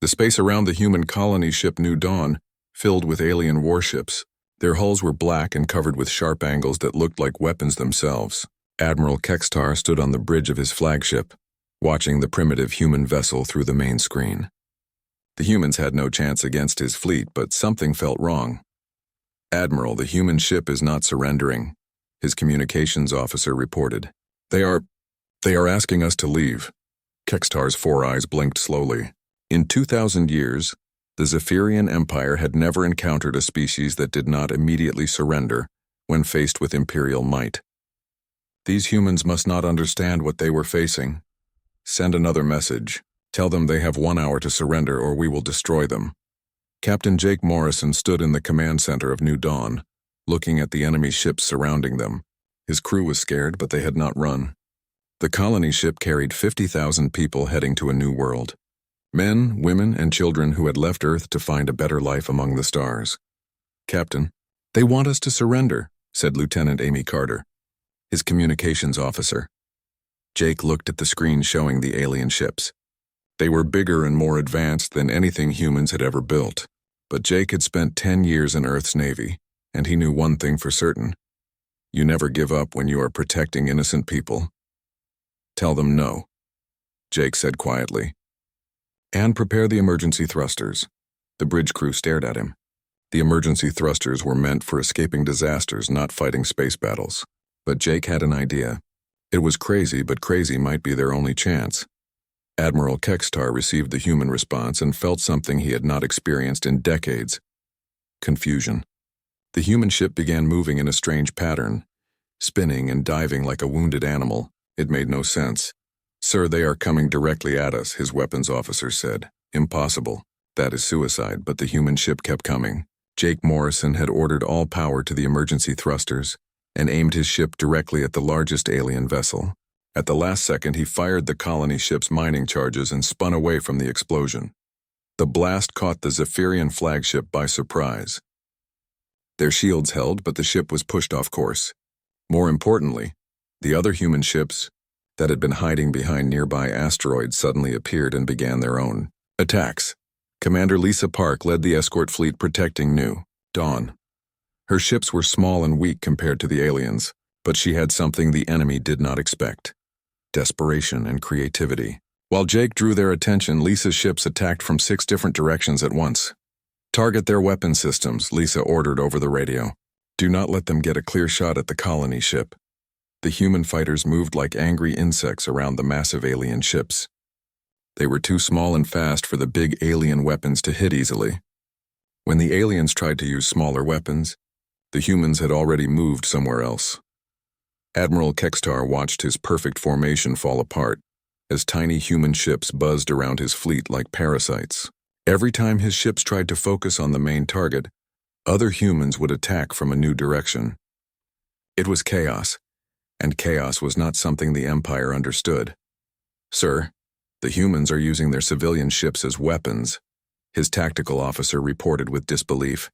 The space around the human colony ship New Dawn filled with alien warships. Their hulls were black and covered with sharp angles that looked like weapons themselves. Admiral Kextar stood on the bridge of his flagship, watching the primitive human vessel through the main screen. The humans had no chance against his fleet, but something felt wrong. "Admiral, the human ship is not surrendering," his communications officer reported. They are asking us to leave." Kextar's four eyes blinked slowly. In 2,000 years, the Zephyrian Empire had never encountered a species that did not immediately surrender when faced with Imperial might. These humans must not understand what they were facing. Send another message. Tell them they have 1 hour to surrender or we will destroy them. Captain Jake Morrison stood in the command center of New Dawn, looking at the enemy ships surrounding them. His crew was scared, but they had not run. The colony ship carried 50,000 people heading to a new world. Men, women, and children who had left Earth to find a better life among the stars. "Captain, they want us to surrender," said Lieutenant Amy Carter, his communications officer. Jake looked at the screen showing the alien ships. They were bigger and more advanced than anything humans had ever built. But Jake had spent 10 years in Earth's Navy, and he knew one thing for certain. You never give up when you are protecting innocent people. "Tell them no," Jake said quietly. "And prepare the emergency thrusters." The bridge crew stared at him. The emergency thrusters were meant for escaping disasters, not fighting space battles. But Jake had an idea. It was crazy, but crazy might be their only chance. Admiral Kextar received the human response and felt something he had not experienced in decades. Confusion. The human ship began moving in a strange pattern, spinning and diving like a wounded animal. It made no sense. "Sir, they are coming directly at us," his weapons officer said. "Impossible. That is suicide," but the human ship kept coming. Jake Morrison had ordered all power to the emergency thrusters and aimed his ship directly at the largest alien vessel. At the last second, he fired the colony ship's mining charges and spun away from the explosion. The blast caught the Zephyrian flagship by surprise. Their shields held, but the ship was pushed off course. More importantly, the other human ships that had been hiding behind nearby asteroids suddenly appeared and began their own attacks. Commander Lisa Park led the escort fleet protecting New Dawn. Her ships were small and weak compared to the aliens, but she had something the enemy did not expect: desperation and creativity. While Jake drew their attention, Lisa's ships attacked from 6 different directions at once. "Target their weapon systems," Lisa ordered over the radio. "Do not let them get a clear shot at the colony ship." The human fighters moved like angry insects around the massive alien ships. They were too small and fast for the big alien weapons to hit easily. When the aliens tried to use smaller weapons, the humans had already moved somewhere else. Admiral Kextar watched his perfect formation fall apart as tiny human ships buzzed around his fleet like parasites. Every time his ships tried to focus on the main target, other humans would attack from a new direction. It was chaos, and chaos was not something the Empire understood. "Sir, the humans are using their civilian ships as weapons," his tactical officer reported with disbelief.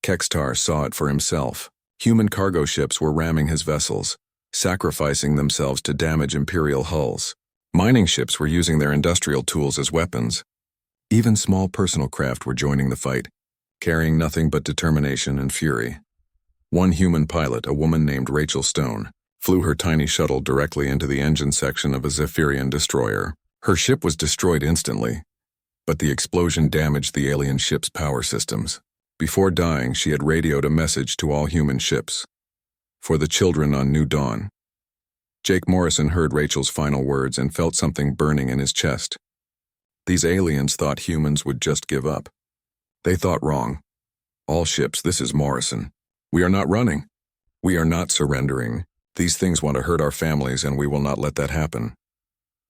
Kextar saw it for himself. Human cargo ships were ramming his vessels, sacrificing themselves to damage Imperial hulls. Mining ships were using their industrial tools as weapons. Even small personal craft were joining the fight, carrying nothing but determination and fury. One human pilot, a woman named Rachel Stone, flew her tiny shuttle directly into the engine section of a Zephyrian destroyer. Her ship was destroyed instantly, but the explosion damaged the alien ship's power systems. Before dying, she had radioed a message to all human ships: "For the children on New Dawn." Jake Morrison heard Rachel's final words and felt something burning in his chest. These aliens thought humans would just give up. They thought wrong. "All ships, this is Morrison. We are not running. We are not surrendering. These things want to hurt our families, and we will not let that happen."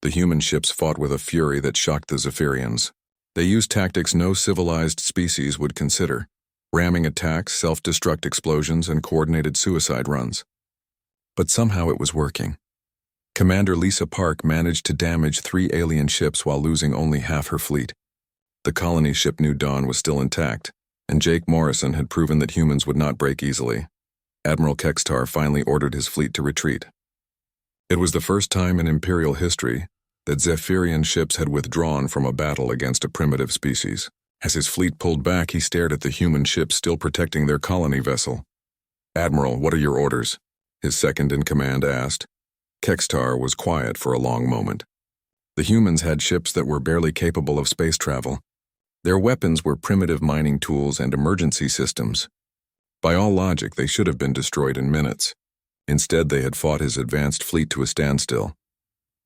The human ships fought with a fury that shocked the Zephyrians. They used tactics no civilized species would consider: ramming attacks, self-destruct explosions, and coordinated suicide runs. But somehow it was working. Commander Lisa Park managed to damage 3 alien ships while losing only half her fleet. The colony ship New Dawn was still intact, and Jake Morrison had proven that humans would not break easily. Admiral Kextar finally ordered his fleet to retreat. It was the first time in Imperial history that Zephyrian ships had withdrawn from a battle against a primitive species. As his fleet pulled back, he stared at the human ships still protecting their colony vessel. "Admiral, what are your orders?" his second-in-command asked. Kextar was quiet for a long moment. The humans had ships that were barely capable of space travel. Their weapons were primitive mining tools and emergency systems. By all logic, they should have been destroyed in minutes. Instead, they had fought his advanced fleet to a standstill.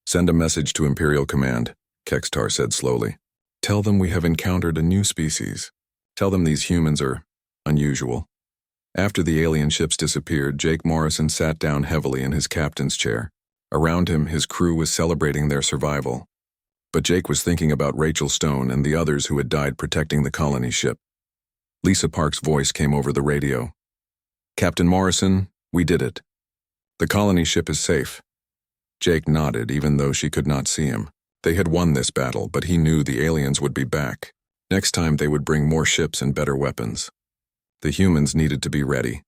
"Send a message to Imperial Command," Kextar said slowly. "Tell them we have encountered a new species. Tell them these humans are unusual." After the alien ships disappeared, Jake Morrison sat down heavily in his captain's chair. Around him, his crew was celebrating their survival. But Jake was thinking about Rachel Stone and the others who had died protecting the colony ship. Lisa Park's voice came over the radio. "Captain Morrison, we did it. The colony ship is safe." Jake nodded, even though she could not see him. They had won this battle, but he knew the aliens would be back. Next time they would bring more ships and better weapons. The humans needed to be ready.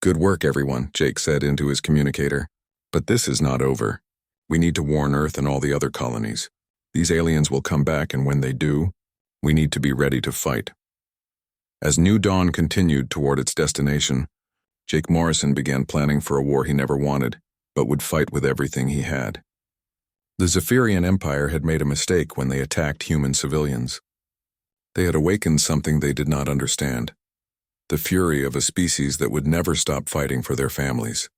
"Good work, everyone," Jake said into his communicator. "But this is not over. We need to warn Earth and all the other colonies. These aliens will come back, and when they do, we need to be ready to fight." As New Dawn continued toward its destination, Jake Morrison began planning for a war he never wanted, but would fight with everything he had. The Zephyrian Empire had made a mistake when they attacked human civilians. They had awakened something they did not understand: the fury of a species that would never stop fighting for their families.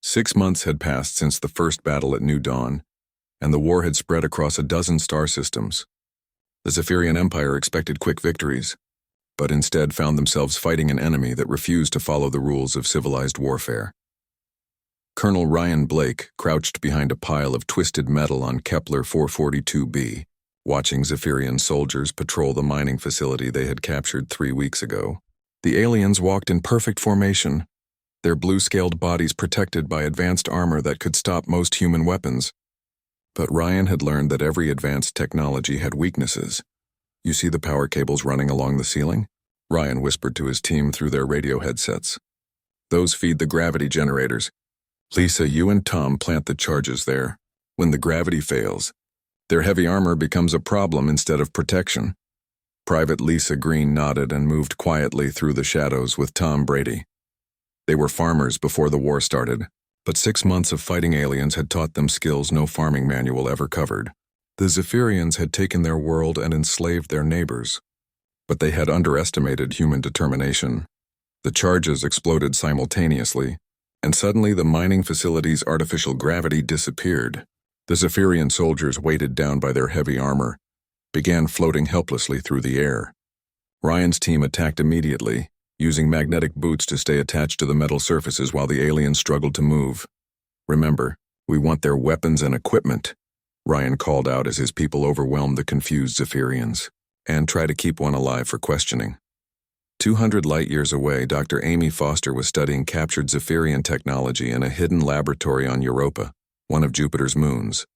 6 months had passed since the first battle at New Dawn, and the war had spread across a dozen star systems. The Zephyrian Empire expected quick victories, but instead found themselves fighting an enemy that refused to follow the rules of civilized warfare. Colonel Ryan Blake crouched behind a pile of twisted metal on Kepler 442b, watching Zephyrian soldiers patrol the mining facility they had captured 3 weeks ago. The aliens walked in perfect formation, their blue-scaled bodies protected by advanced armor that could stop most human weapons. But Ryan had learned that every advanced technology had weaknesses. "You see the power cables running along the ceiling?" Ryan whispered to his team through their radio headsets. "Those feed the gravity generators. Lisa, you and Tom plant the charges there. When the gravity fails, their heavy armor becomes a problem instead of protection." Private Lisa Green nodded and moved quietly through the shadows with Tom Brady. They were farmers before the war started, but 6 months of fighting aliens had taught them skills no farming manual ever covered. The Zephyrians had taken their world and enslaved their neighbors, but they had underestimated human determination. The charges exploded simultaneously, and suddenly the mining facility's artificial gravity disappeared. The Zephyrian soldiers, weighted down by their heavy armor, began floating helplessly through the air. Ryan's team attacked immediately, using magnetic boots to stay attached to the metal surfaces while the aliens struggled to move. "Remember, we want their weapons and equipment," Ryan called out as his people overwhelmed the confused Zephyrians. "And try to keep one alive for questioning." 200 light-years away, Dr. Amy Foster was studying captured Zephyrian technology in a hidden laboratory on Europa, one of Jupiter's moons.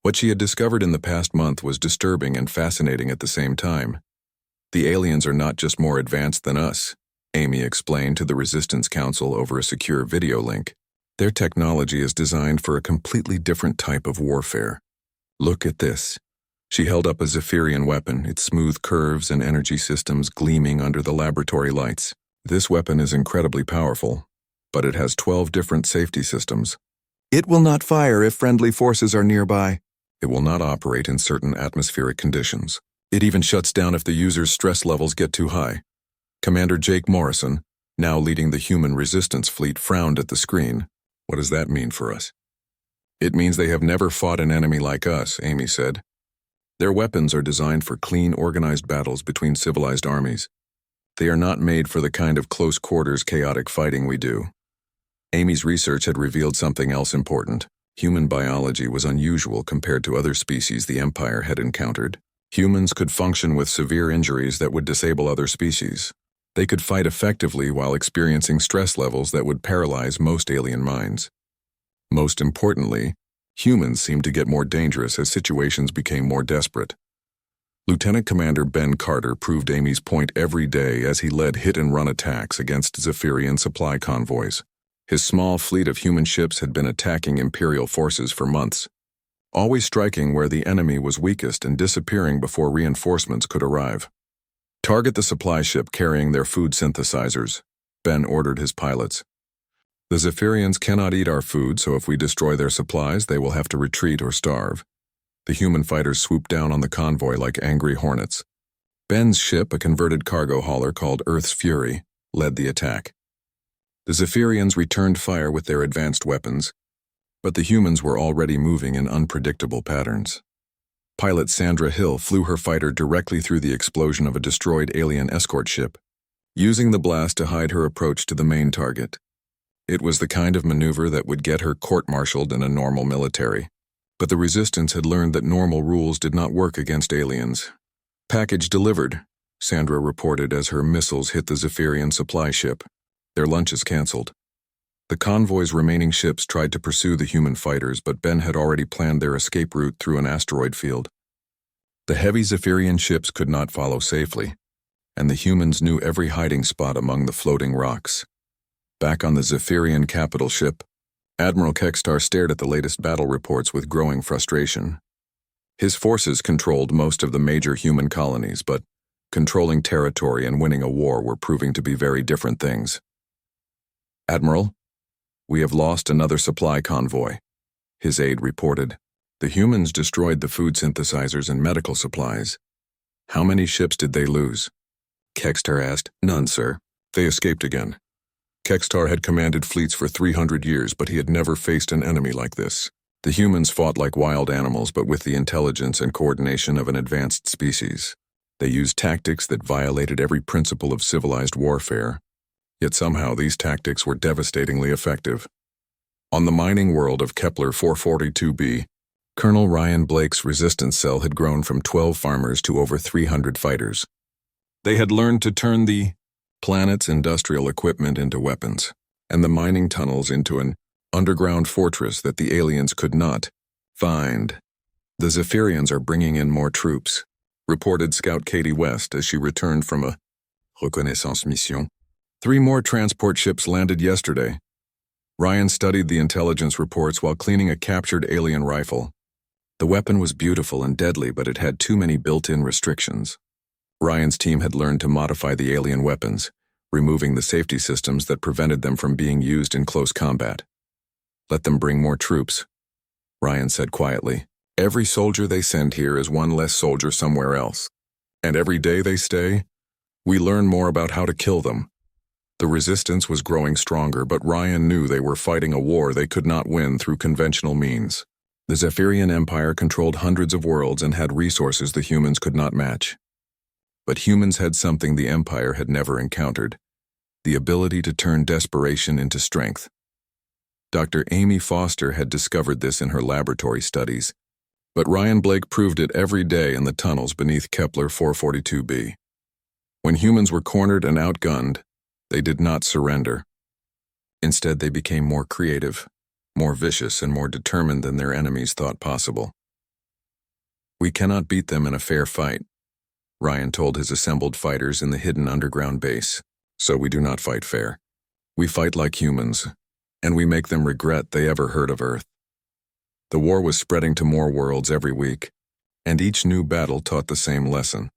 What she had discovered in the past month was disturbing and fascinating at the same time. "The aliens are not just more advanced than us," Amy explained to the Resistance Council over a secure video link. "Their technology is designed for a completely different type of warfare. Look at this." She held up a Zephyrian weapon, its smooth curves and energy systems gleaming under the laboratory lights. "This weapon is incredibly powerful, but it has 12 different safety systems. It will not fire if friendly forces are nearby. It will not operate in certain atmospheric conditions. It even shuts down if the user's stress levels get too high." Commander Jake Morrison, now leading the human resistance fleet, frowned at the screen. "What does that mean for us?" "It means they have never fought an enemy like us," Amy said. "Their weapons are designed for clean, organized battles between civilized armies. They are not made for the kind of close-quarters, chaotic fighting we do." Amy's research had revealed something else important. Human biology was unusual compared to other species the Empire had encountered. Humans could function with severe injuries that would disable other species. They could fight effectively while experiencing stress levels that would paralyze most alien minds. Most importantly, humans seemed to get more dangerous as situations became more desperate. Lieutenant Commander Ben Carter proved Amy's point every day as he led hit-and-run attacks against Zephyrian supply convoys. His small fleet of human ships had been attacking Imperial forces for months. always striking where the enemy was weakest and disappearing before reinforcements could arrive. Target the supply ship carrying their food synthesizers, Ben ordered his pilots. The Zephyrians cannot eat our food, so if we destroy their supplies, they will have to retreat or starve. The human fighters swooped down on the convoy like angry hornets. Ben's ship, a converted cargo hauler called Earth's Fury, led the attack. The Zephyrians returned fire with their advanced weapons, but the humans were already moving in unpredictable patterns. Pilot Sandra Hill flew her fighter directly through the explosion of a destroyed alien escort ship, using the blast to hide her approach to the main target. It was the kind of maneuver that would get her court-martialed in a normal military, but the Resistance had learned that normal rules did not work against aliens. "Package delivered," Sandra reported as her missiles hit the Zephyrian supply ship. Their lunch is canceled. The convoy's remaining ships tried to pursue the human fighters, but Ben had already planned their escape route through an asteroid field. The heavy Zephyrian ships could not follow safely, and the humans knew every hiding spot among the floating rocks. Back on the Zephyrian capital ship, Admiral Kextar stared at the latest battle reports with growing frustration. His forces controlled most of the major human colonies, but controlling territory and winning a war were proving to be very different things. "Admiral, we have lost another supply convoy," his aide reported. "The humans destroyed the food synthesizers and medical supplies. How many ships did they lose?" Kextar asked. "None, sir. They escaped again." Kextar had commanded fleets for 300 years, but he had never faced an enemy like this. The humans fought like wild animals, but with the intelligence and coordination of an advanced species. They used tactics that violated every principle of civilized warfare. Yet somehow these tactics were devastatingly effective. On the mining world of Kepler 442b, Colonel Ryan Blake's resistance cell had grown from 12 farmers to over 300 fighters. They had learned to turn the planet's industrial equipment into weapons, and the mining tunnels into an underground fortress that the aliens could not find. "The Zephyrians are bringing in more troops," reported Scout Katie West as she returned from a reconnaissance mission. 3 more transport ships landed yesterday. Ryan studied the intelligence reports while cleaning a captured alien rifle. The weapon was beautiful and deadly, but it had too many built-in restrictions. Ryan's team had learned to modify the alien weapons, removing the safety systems that prevented them from being used in close combat. "Let them bring more troops," Ryan said quietly. "Every soldier they send here is one less soldier somewhere else. And every day they stay, we learn more about how to kill them." The resistance was growing stronger, but Ryan knew they were fighting a war they could not win through conventional means. The Zephyrian Empire controlled hundreds of worlds and had resources the humans could not match. But humans had something the Empire had never encountered: the ability to turn desperation into strength. Dr. Amy Foster had discovered this in her laboratory studies, but Ryan Blake proved it every day in the tunnels beneath Kepler 442b. When humans were cornered and outgunned, they did not surrender. Instead, they became more creative, more vicious, and more determined than their enemies thought possible. "We cannot beat them in a fair fight," Ryan told his assembled fighters in the hidden underground base. "So we do not fight fair. We fight like humans, and we make them regret they ever heard of Earth." The war was spreading to more worlds every week, and each new battle taught the same lesson.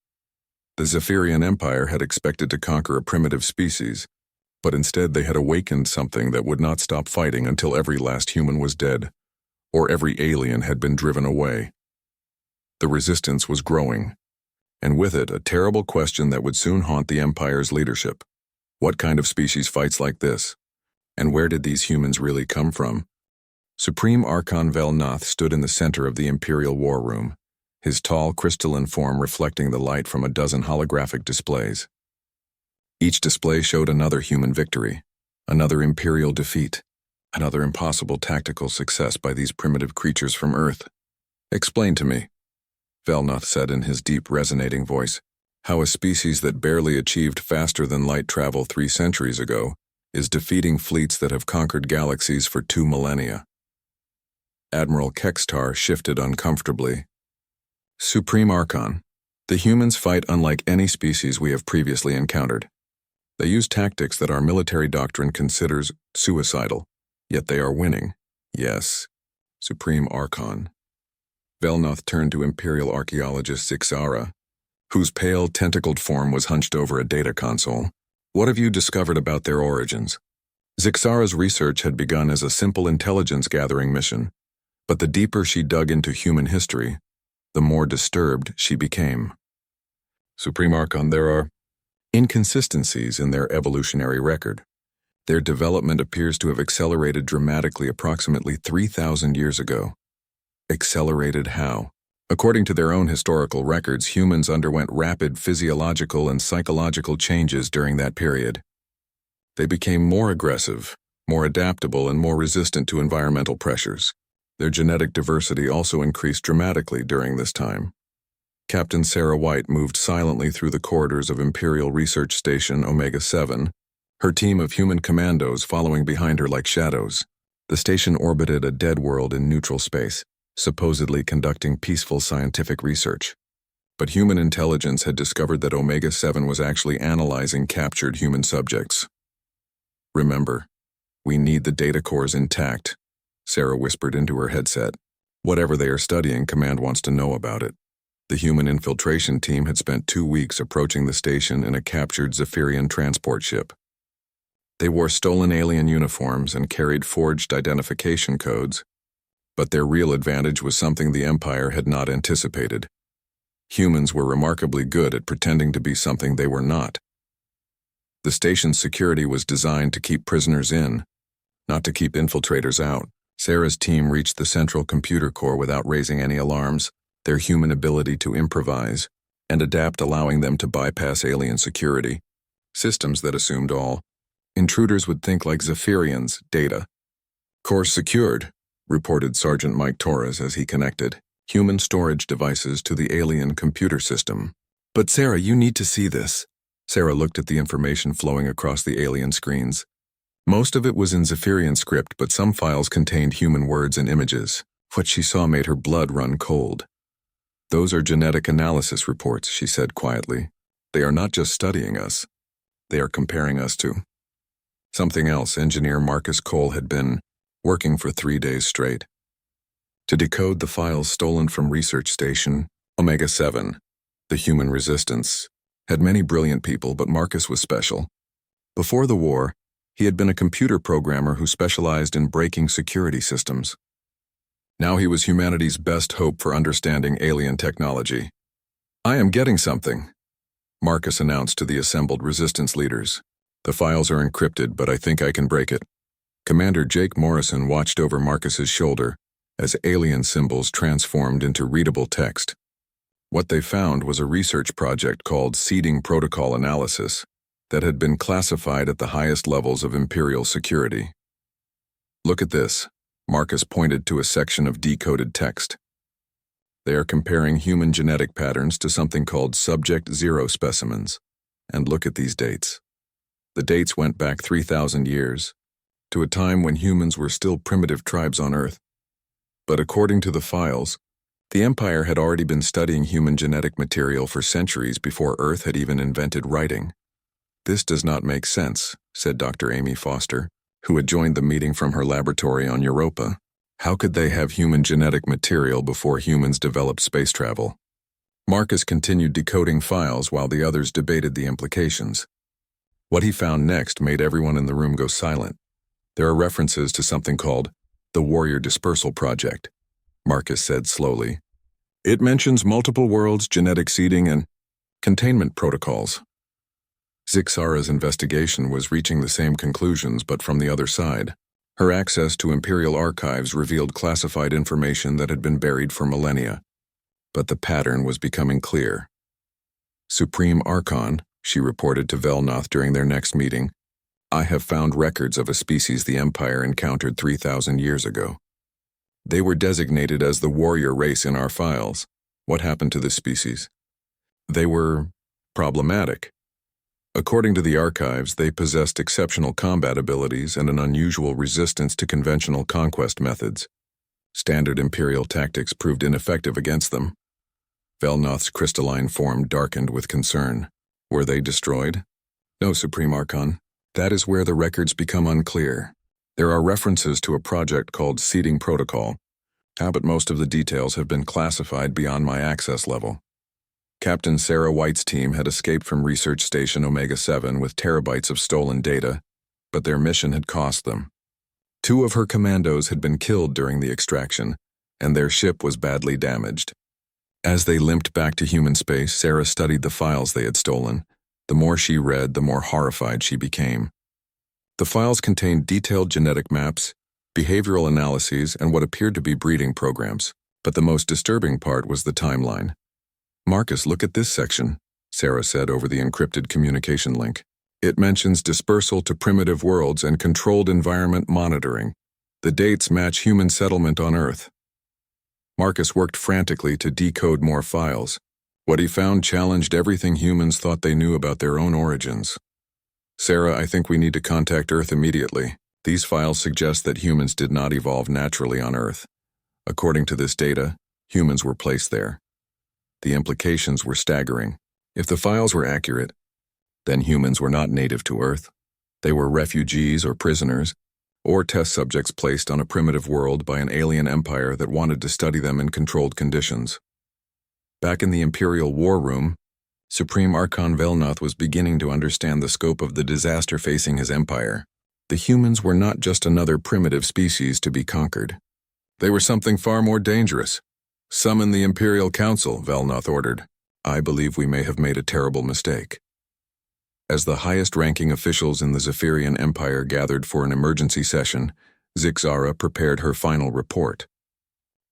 The Zephyrian Empire had expected to conquer a primitive species, but instead they had awakened something that would not stop fighting until every last human was dead, or every alien had been driven away. The resistance was growing, and with it a terrible question that would soon haunt the Empire's leadership. What kind of species fights like this? And where did these humans really come from? Supreme Archon Velnath stood in the center of the Imperial War Room, his tall crystalline form reflecting the light from a dozen holographic displays. Each display showed another human victory, another Imperial defeat, another impossible tactical success by these primitive creatures from Earth. "Explain to me," Velnath said in his deep, resonating voice, "how a species that barely achieved faster than light travel 3 centuries ago is defeating fleets that have conquered galaxies for 2 millennia. Admiral Kextar shifted uncomfortably. "Supreme Archon, the humans fight unlike any species we have previously encountered. They use tactics that our military doctrine considers suicidal, yet they are winning. Yes, Supreme Archon. Velnoth turned to Imperial archaeologist Zixara, whose pale, tentacled form was hunched over a data console. What have you discovered about their origins? Zixara's research had begun as a simple intelligence-gathering mission, but the deeper she dug into human history, the more disturbed she became. Supreme Archon, there are inconsistencies in their evolutionary record. Their development appears to have accelerated dramatically approximately 3,000 years ago. Accelerated how? According to their own historical records, humans underwent rapid physiological and psychological changes during that period. They became more aggressive, more adaptable, and more resistant to environmental pressures. Their genetic diversity also increased dramatically during this time. Captain Sarah White moved silently through the corridors of Imperial Research Station Omega-7, her team of human commandos following behind her like shadows. The station orbited a dead world in neutral space, supposedly conducting peaceful scientific research. But human intelligence had discovered that Omega-7 was actually analyzing captured human subjects. Remember, we need the data cores intact, Sarah whispered into her headset. Whatever they are studying, Command wants to know about it. The human infiltration team had spent 2 weeks approaching the station in a captured Zephyrian transport ship. They wore stolen alien uniforms and carried forged identification codes, but their real advantage was something the Empire had not anticipated. Humans were remarkably good at pretending to be something they were not. The station's security was designed to keep prisoners in, not to keep infiltrators out. Sarah's team reached the central computer core without raising any alarms, their human ability to improvise and adapt allowing them to bypass alien security, systems that assumed all intruders would think like Zephyrians. Data. Core secured, reported Sergeant Mike Torres as he connected human storage devices to the alien computer system. But Sarah, you need to see this. Sarah looked at the information flowing across the alien screens. Most of it was in Zephyrian script, but some files contained human words and images. What she saw made her blood run cold. Those are genetic analysis reports, she said quietly. They are not just studying us. They are comparing us to something else. Engineer Marcus Cole had been working for 3 days straight to decode the files stolen from Research Station Omega-7. The human resistance had many brilliant people, but Marcus was special. Before the war, he had been a computer programmer who specialized in breaking security systems. Now he was humanity's best hope for understanding alien technology. I am getting something, Marcus announced to the assembled resistance leaders. The files are encrypted, but I think I can break it. Commander Jake Morrison watched over Marcus's shoulder as alien symbols transformed into readable text. What they found was a research project called Seeding Protocol Analysis that had been classified at the highest levels of Imperial security. Look at this. Marcus pointed to a section of decoded text. They are comparing human genetic patterns to something called Subject Zero specimens. And look at these dates. The dates went back 3,000 years, to a time when humans were still primitive tribes on Earth. But according to the files, the Empire had already been studying human genetic material for centuries before Earth had even invented writing. This does not make sense, said Dr. Amy Foster, who had joined the meeting from her laboratory on Europa. How could they have human genetic material before humans developed space travel? Marcus continued decoding files while the others debated the implications. What he found next made everyone in the room go silent. There are references to something called the Warrior Dispersal Project, Marcus said slowly. It mentions multiple worlds, genetic seeding, and containment protocols. Zixara's investigation was reaching the same conclusions, but from the other side. Her access to Imperial archives revealed classified information that had been buried for millennia. But the pattern was becoming clear. Supreme Archon, she reported to Velnoth during their next meeting, I have found records of a species the Empire encountered 3,000 years ago. They were designated as the warrior race in our files. What happened to this species? They were problematic. According to the archives, they possessed exceptional combat abilities and an unusual resistance to conventional conquest methods. Standard Imperial tactics proved ineffective against them. Velnoth's crystalline form darkened with concern. Were they destroyed? No, Supreme Archon. That is where the records become unclear. There are references to a project called Seeding Protocol, But most of the details have been classified beyond my access level. Captain Sarah White's team had escaped from Research Station Omega-7 with terabytes of stolen data, but their mission had cost them. 2 of her commandos had been killed during the extraction, and their ship was badly damaged. As they limped back to human space, Sarah studied the files they had stolen. The more she read, the more horrified she became. The files contained detailed genetic maps, behavioral analyses, and what appeared to be breeding programs. But the most disturbing part was the timeline. "Marcus, look at this section," Sarah said over the encrypted communication link. "It mentions dispersal to primitive worlds and controlled environment monitoring. The dates match human settlement on Earth." Marcus worked frantically to decode more files. What he found challenged everything humans thought they knew about their own origins. "Sarah, I think we need to contact Earth immediately. These files suggest that humans did not evolve naturally on Earth. According to this data, humans were placed there. The implications were staggering. If the files were accurate, then humans were not native to Earth. They were refugees or prisoners, or test subjects placed on a primitive world by an alien empire that wanted to study them in controlled conditions." Back in the Imperial War Room, Supreme Archon Velnoth was beginning to understand the scope of the disaster facing his empire. The humans were not just another primitive species to be conquered. They were something far more dangerous. "Summon the Imperial Council," Velnoth ordered. "I believe we may have made a terrible mistake." As the highest-ranking officials in the Zephyrian Empire gathered for an emergency session, Zixara prepared her final report.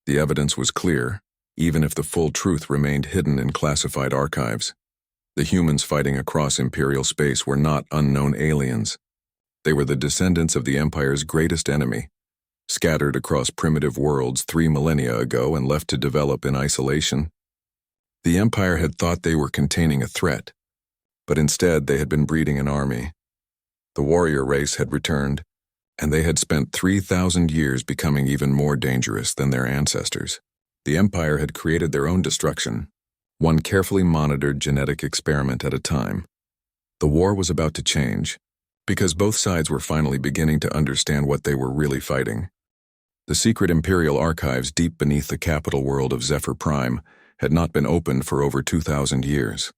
The evidence was clear, even if the full truth remained hidden in classified archives. The humans fighting across Imperial space were not unknown aliens. They were the descendants of the Empire's greatest enemy, scattered across primitive worlds 3 millennia ago and left to develop in isolation. The Empire had thought they were containing a threat, but instead they had been breeding an army. The warrior race had returned, and they had spent 3,000 years becoming even more dangerous than their ancestors. The Empire had created their own destruction, one carefully monitored genetic experiment at a time. The war was about to change, because both sides were finally beginning to understand what they were really fighting. The secret Imperial archives deep beneath the capital world of Zephyr Prime had not been opened for over 2,000 years.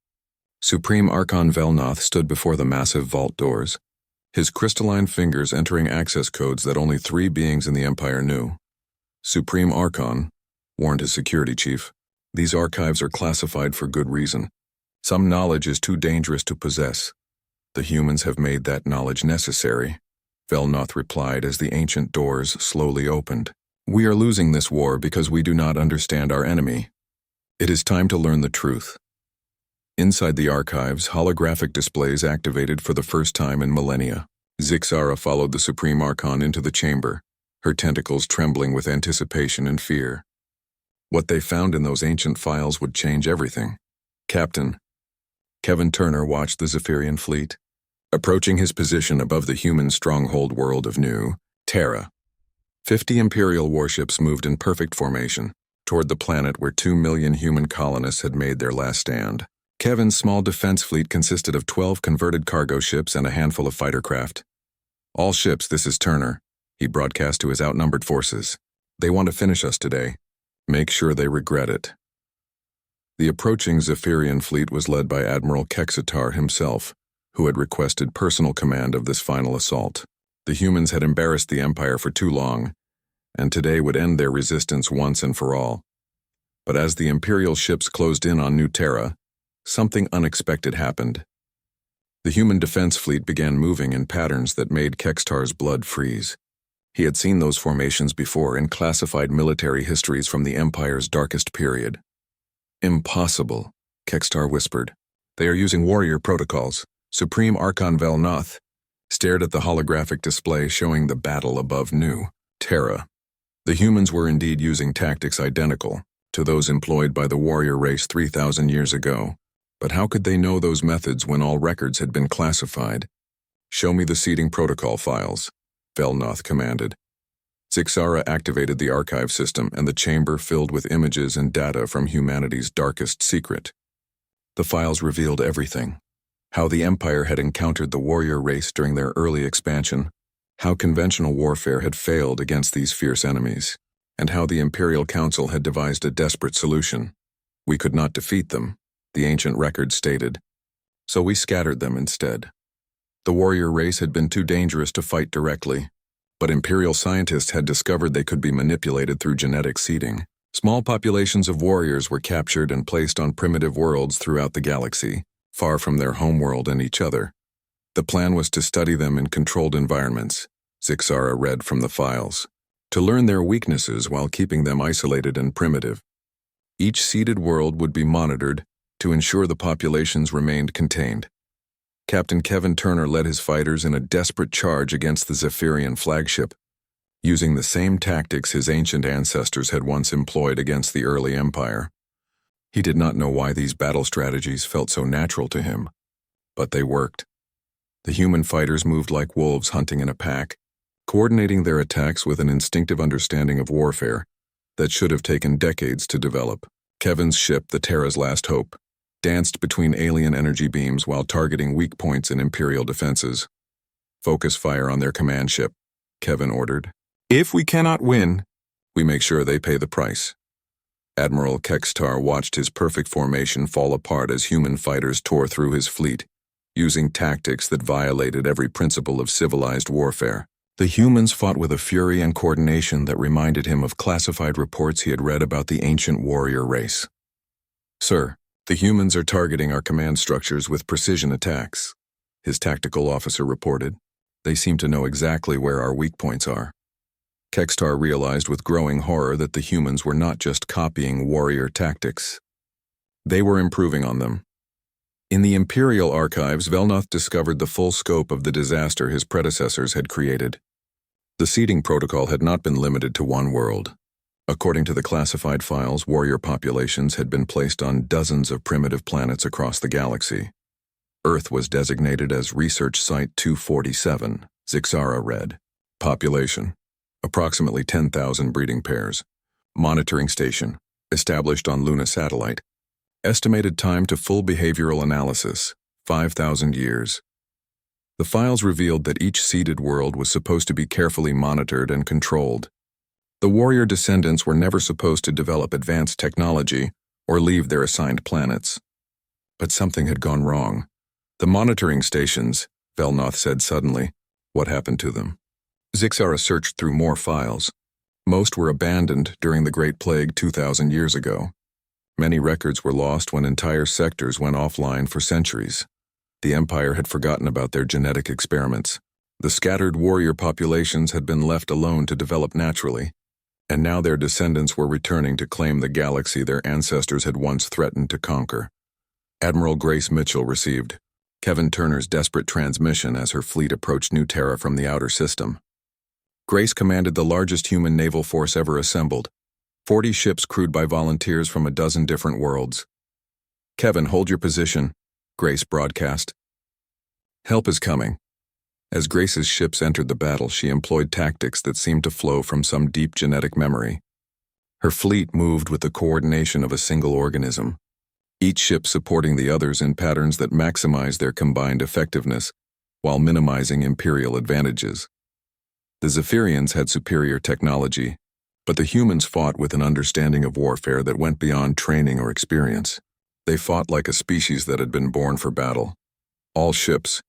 Supreme Archon Velnoth stood before the massive vault doors, his crystalline fingers entering access codes that only 3 beings in the Empire knew. "Supreme Archon," warned his security chief, "these archives are classified for good reason. Some knowledge is too dangerous to possess. The humans have made that knowledge necessary," Velnoth replied as the ancient doors slowly opened. "We are losing this war because we do not understand our enemy. It is time to learn the truth." Inside the archives, holographic displays activated for the first time in millennia. Zixara followed the Supreme Archon into the chamber, her tentacles trembling with anticipation and fear. What they found in those ancient files would change everything. "Captain." Kevin Turner watched the Zephyrian fleet, approaching his position above the human stronghold world of New Terra. 50 Imperial warships moved in perfect formation toward the planet where 2 million human colonists had made their last stand. Kevin's small defense fleet consisted of 12 converted cargo ships and a handful of fighter craft. "All ships, this is Turner," he broadcast to his outnumbered forces. "They want to finish us today. Make sure they regret it." The approaching Zephyrian fleet was led by Admiral Kexitar himself, who had requested personal command of this final assault. The humans had embarrassed the Empire for too long, and today would end their resistance once and for all. But as the Imperial ships closed in on New Terra, something unexpected happened. The human defense fleet began moving in patterns that made Kexitar's blood freeze. He had seen those formations before in classified military histories from the Empire's darkest period. "Impossible," Kexitar whispered. "They are using warrior protocols." Supreme Archon Velnoth stared at the holographic display showing the battle above New Terra. The humans were indeed using tactics identical to those employed by the warrior race 3,000 years ago. But how could they know those methods when all records had been classified? "Show me the seeding protocol files," Velnoth commanded. Zixara activated the archive system, and the chamber filled with images and data from humanity's darkest secret. The files revealed everything. How the Empire had encountered the warrior race during their early expansion, how conventional warfare had failed against these fierce enemies, and how the Imperial Council had devised a desperate solution. We could not defeat them, the ancient records stated, so we scattered them instead. The warrior race had been too dangerous to fight directly, but Imperial scientists had discovered they could be manipulated through genetic seeding. Small populations of warriors were captured and placed on primitive worlds throughout the galaxy, far from their homeworld and each other. The plan was to study them in controlled environments, Zixara read from the files, to learn their weaknesses while keeping them isolated and primitive. Each seeded world would be monitored to ensure the populations remained contained. Captain Kevin Turner led his fighters in a desperate charge against the Zephyrian flagship, using the same tactics his ancient ancestors had once employed against the early Empire. He did not know why these battle strategies felt so natural to him, but they worked. The human fighters moved like wolves hunting in a pack, coordinating their attacks with an instinctive understanding of warfare that should have taken decades to develop. Kevin's ship, the Terra's Last Hope, danced between alien energy beams while targeting weak points in Imperial defenses. "Focus fire on their command ship," Kevin ordered. "If we cannot win, we make sure they pay the price." Admiral Kextar watched his perfect formation fall apart as human fighters tore through his fleet, using tactics that violated every principle of civilized warfare. The humans fought with a fury and coordination that reminded him of classified reports he had read about the ancient warrior race. "Sir, the humans are targeting our command structures with precision attacks," his tactical officer reported. "They seem to know exactly where our weak points are." Kextar realized with growing horror that the humans were not just copying warrior tactics. They were improving on them. In the Imperial archives, Velnoth discovered the full scope of the disaster his predecessors had created. The seeding protocol had not been limited to one world. According to the classified files, warrior populations had been placed on dozens of primitive planets across the galaxy. Earth was designated as Research Site 247, Zixara read. Population: approximately 10,000 breeding pairs. Monitoring station: established on Luna satellite. Estimated time to full behavioral analysis: 5,000 years. The files revealed that each seeded world was supposed to be carefully monitored and controlled. The warrior descendants were never supposed to develop advanced technology or leave their assigned planets. But something had gone wrong. "The monitoring stations," Velnoth said suddenly. "What happened to them?" Zixara searched through more files. Most were abandoned during the Great Plague 2,000 years ago. Many records were lost when entire sectors went offline for centuries. The Empire had forgotten about their genetic experiments. The scattered warrior populations had been left alone to develop naturally, and now their descendants were returning to claim the galaxy their ancestors had once threatened to conquer. Admiral Grace Mitchell received Kevin Turner's desperate transmission as her fleet approached New Terra from the outer system. Grace commanded the largest human naval force ever assembled, 40 ships crewed by volunteers from a dozen different worlds. "Kevin, hold your position," Grace broadcast. "Help is coming." As Grace's ships entered the battle, she employed tactics that seemed to flow from some deep genetic memory. Her fleet moved with the coordination of a single organism, each ship supporting the others in patterns that maximized their combined effectiveness while minimizing Imperial advantages. The Zephyrians had superior technology, but the humans fought with an understanding of warfare that went beyond training or experience. They fought like a species that had been born for battle. All ships.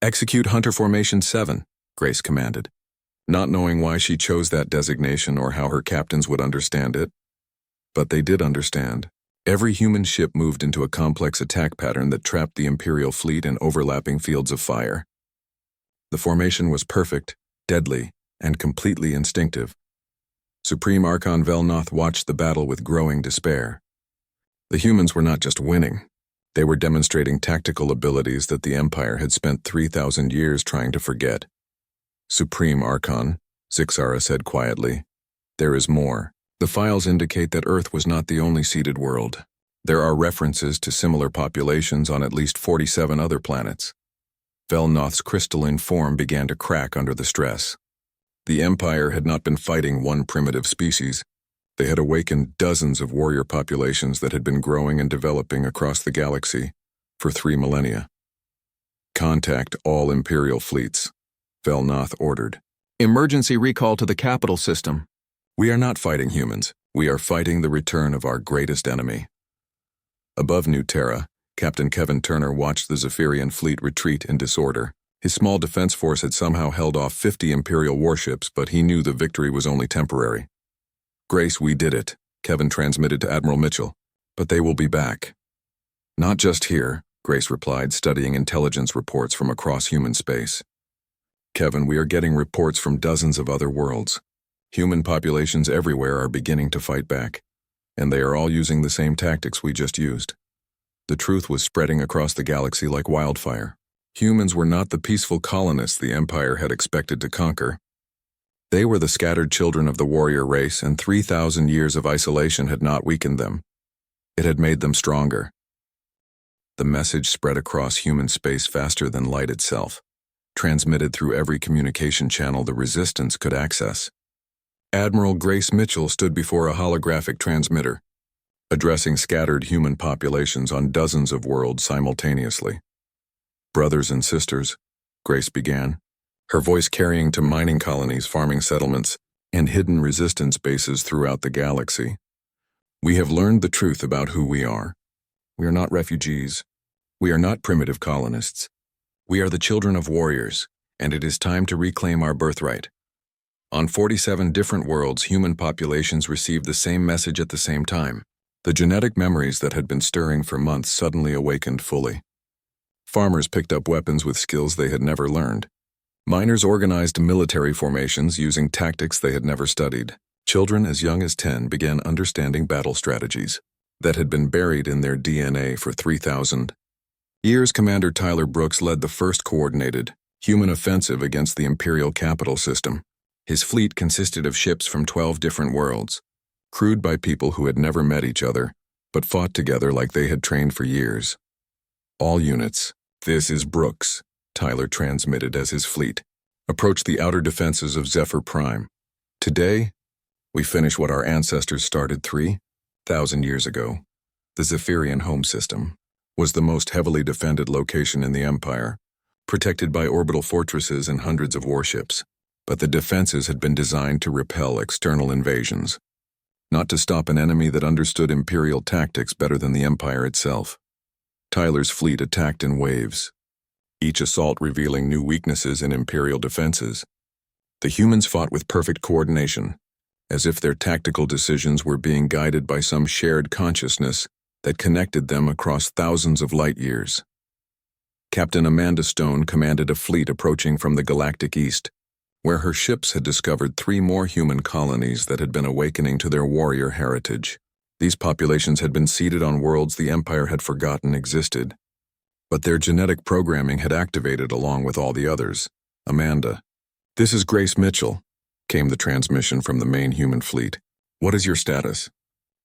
"Execute Hunter Formation 7, Grace commanded, not knowing why she chose that designation or how her captains would understand it. But they did understand. Every human ship moved into a complex attack pattern that trapped the Imperial fleet in overlapping fields of fire. The formation was perfect, deadly, and completely instinctive. Supreme Archon Velnoth watched the battle with growing despair. The humans were not just winning. They were demonstrating tactical abilities that the Empire had spent 3,000 years trying to forget. "Supreme Archon," Zixara said quietly, "there is more. The files indicate that Earth was not the only seeded world. There are references to similar populations on at least 47 other planets." Velnoth's crystalline form began to crack under the stress. The Empire had not been fighting one primitive species. They had awakened dozens of warrior populations that had been growing and developing across the galaxy for 3 millennia. "Contact all Imperial fleets," Velnoth ordered. "Emergency recall to the capital system. We are not fighting humans. We are fighting the return of our greatest enemy. Above New Terra, Captain Kevin Turner watched the Zephyrian fleet retreat in disorder. His small defense force had somehow held off 50 Imperial warships, but he knew the victory was only temporary. "Grace, we did it," Kevin transmitted to Admiral Mitchell. "But they will be back." "Not just here," Grace replied, studying intelligence reports from across human space. "Kevin, we are getting reports from dozens of other worlds. Human populations everywhere are beginning to fight back, and they are all using the same tactics we just used." The truth was spreading across the galaxy like wildfire. Humans were not the peaceful colonists the Empire had expected to conquer. They were the scattered children of the warrior race, and 3,000 years of isolation had not weakened them. It had made them stronger. The message spread across human space faster than light itself, transmitted through every communication channel the Resistance could access. Admiral Grace Mitchell stood before a holographic transmitter, addressing scattered human populations on dozens of worlds simultaneously. "Brothers and sisters," Grace began, her voice carrying to mining colonies, farming settlements, and hidden resistance bases throughout the galaxy. "We have learned the truth about who we are. We are not refugees. We are not primitive colonists. We are the children of warriors, and it is time to reclaim our birthright." On 47 different worlds, human populations received the same message at the same time. The genetic memories that had been stirring for months suddenly awakened fully. Farmers picked up weapons with skills they had never learned. Miners organized military formations using tactics they had never studied. Children as young as 10 began understanding battle strategies that had been buried in their DNA for 3,000 years. Commander Tyler Brooks led the first coordinated human offensive against the Imperial capital system. His fleet consisted of ships from 12 different worlds, crewed by people who had never met each other, but fought together like they had trained for years. "All units, this is Brooks," Tyler transmitted as his fleet approached the outer defenses of Zephyr Prime. "Today, we finish what our ancestors started 3,000 years ago. The Zephyrian home system was the most heavily defended location in the Empire, protected by orbital fortresses and hundreds of warships. But the defenses had been designed to repel external invasions, not to stop an enemy that understood Imperial tactics better than the Empire itself. Tyler's fleet attacked in waves, each assault revealing new weaknesses in Imperial defenses. The humans fought with perfect coordination, as if their tactical decisions were being guided by some shared consciousness that connected them across thousands of light years. Captain Amanda Stone commanded a fleet approaching from the Galactic East, where her ships had discovered 3 more human colonies that had been awakening to their warrior heritage. These populations had been seeded on worlds the Empire had forgotten existed, but their genetic programming had activated along with all the others. "Amanda, this is Grace Mitchell," came the transmission from the main human fleet. "What is your status?"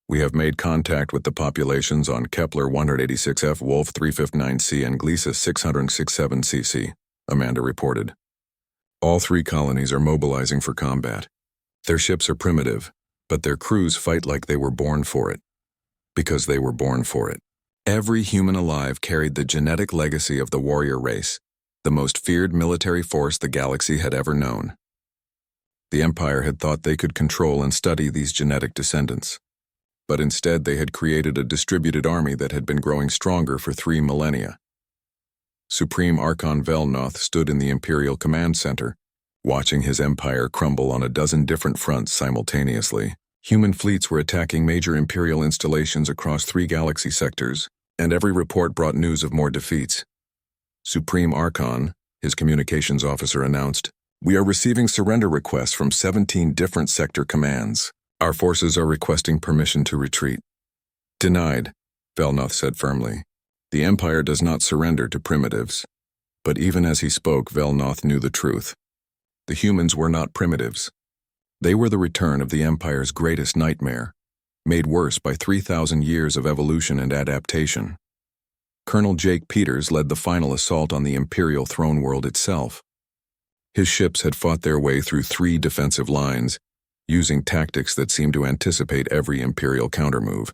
"We have made contact with the populations on Kepler 186F, Wolf 359C, and Gliese 667cc, Amanda reported. "All 3 colonies are mobilizing for combat. Their ships are primitive, but their crews fight like they were born for it. Because they were born for it." Every human alive carried the genetic legacy of the warrior race, the most feared military force the galaxy had ever known. The Empire had thought they could control and study these genetic descendants, but instead they had created a distributed army that had been growing stronger for 3 millennia. Supreme Archon Velnoth stood in the Imperial Command Center, watching his empire crumble on a dozen different fronts simultaneously. Human fleets were attacking major Imperial installations across 3 galaxy sectors, and every report brought news of more defeats. Supreme Archon, his communications officer, announced, "We are receiving surrender requests from 17 different sector commands. Our forces are requesting permission to retreat." "Denied," Velnoth said firmly. "The Empire does not surrender to primitives." But even as he spoke, Velnoth knew the truth. The humans were not primitives. They were the return of the Empire's greatest nightmare, made worse by 3,000 years of evolution and adaptation. Colonel Jake Peters led the final assault on the Imperial throne world itself. His ships had fought their way through 3 defensive lines, using tactics that seemed to anticipate every Imperial countermove.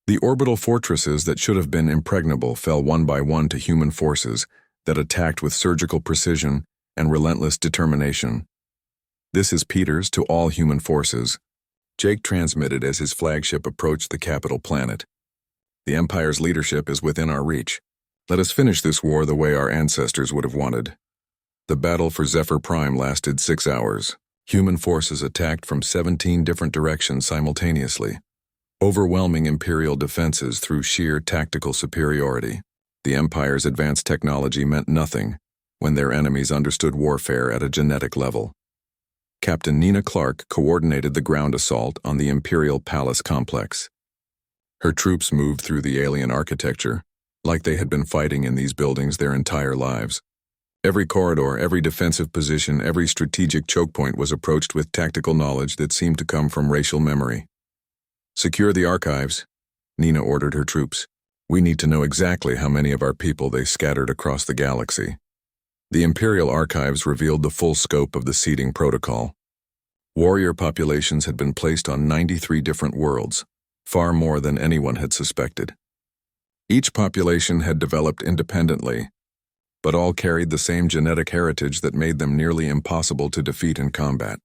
The orbital fortresses that should have been impregnable fell one by one to human forces that attacked with surgical precision and relentless determination. "This is Peters to all human forces," Jake transmitted as his flagship approached the capital planet. The Empire's leadership is within our reach. Let us finish this war the way our ancestors would have wanted. The battle for Zephyr Prime lasted 6 hours. Human forces attacked from 17 different directions simultaneously, overwhelming Imperial defenses through sheer tactical superiority. The Empire's advanced technology meant nothing when their enemies understood warfare at a genetic level. Captain Nina Clark coordinated the ground assault on the Imperial Palace complex. Her troops moved through the alien architecture, like they had been fighting in these buildings their entire lives. Every corridor, every defensive position, every strategic choke point was approached with tactical knowledge that seemed to come from racial memory. Secure the archives, Nina ordered her troops. We need to know exactly how many of our people they scattered across the galaxy. The Imperial archives revealed the full scope of the seeding protocol. Warrior populations had been placed on 93 different worlds, far more than anyone had suspected. Each population had developed independently, but all carried the same genetic heritage that made them nearly impossible to defeat in combat.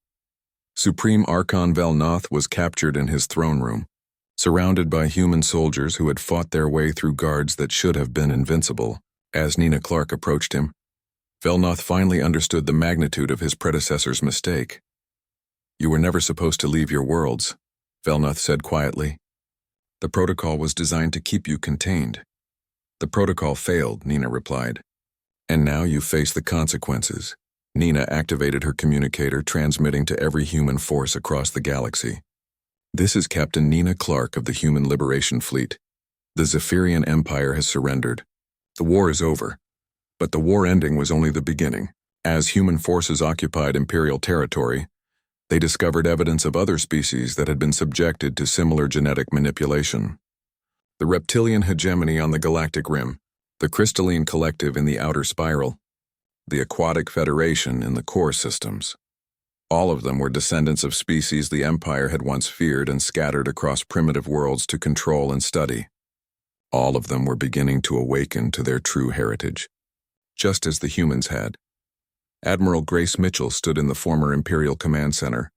Supreme Archon Velnoth was captured in his throne room, surrounded by human soldiers who had fought their way through guards that should have been invincible. As Nina Clark approached him, Velnoth finally understood the magnitude of his predecessor's mistake. You were never supposed to leave your worlds, Velnoth said quietly. The protocol was designed to keep you contained. The protocol failed, Nina replied. And now you face the consequences. Nina activated her communicator, transmitting to every human force across the galaxy. This is Captain Nina Clark of the Human Liberation Fleet. The Zephyrian Empire has surrendered. The war is over. But the war ending was only the beginning. As human forces occupied Imperial territory, they discovered evidence of other species that had been subjected to similar genetic manipulation. The reptilian hegemony on the galactic rim, the crystalline collective in the outer spiral, the aquatic federation in the core systems. All of them were descendants of species the Empire had once feared and scattered across primitive worlds to control and study. All of them were beginning to awaken to their true heritage, just as the humans had. Admiral Grace Mitchell stood in the former Imperial Command Center,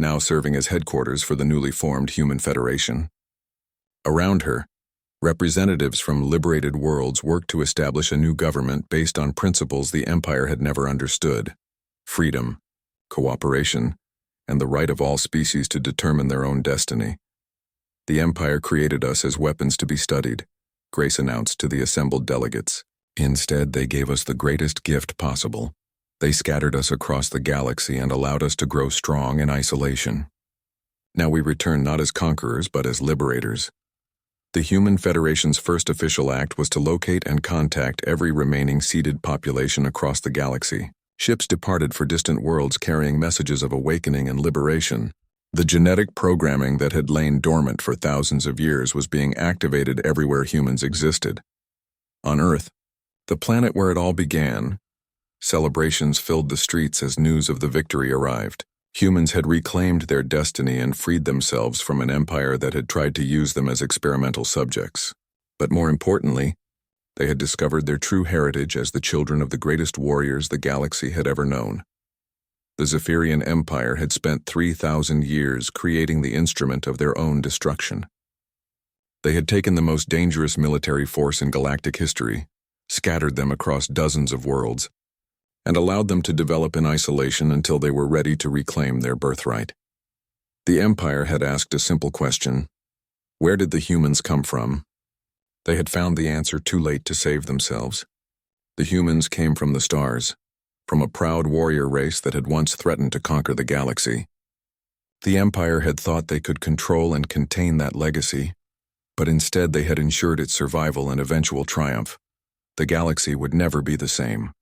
now serving as headquarters for the newly formed Human Federation. Around her, representatives from liberated worlds worked to establish a new government based on principles the Empire had never understood: freedom, cooperation, and the right of all species to determine their own destiny. The Empire created us as weapons to be studied, Grace announced to the assembled delegates. Instead, they gave us the greatest gift possible. They scattered us across the galaxy and allowed us to grow strong in isolation. Now we return not as conquerors, but as liberators. The Human Federation's first official act was to locate and contact every remaining seeded population across the galaxy. Ships departed for distant worlds carrying messages of awakening and liberation. The genetic programming that had lain dormant for thousands of years was being activated everywhere humans existed. On Earth, the planet where it all began, celebrations filled the streets as news of the victory arrived. Humans had reclaimed their destiny and freed themselves from an empire that had tried to use them as experimental subjects. But more importantly, they had discovered their true heritage as the children of the greatest warriors the galaxy had ever known. The Zephyrian Empire had spent 3,000 years creating the instrument of their own destruction. They had taken the most dangerous military force in galactic history, scattered them across dozens of worlds, and allowed them to develop in isolation until they were ready to reclaim their birthright. The Empire had asked a simple question: where did the humans come from? They had found the answer too late to save themselves. The humans came from the stars, from a proud warrior race that had once threatened to conquer the galaxy. The Empire had thought they could control and contain that legacy, but instead they had ensured its survival and eventual triumph. The galaxy would never be the same.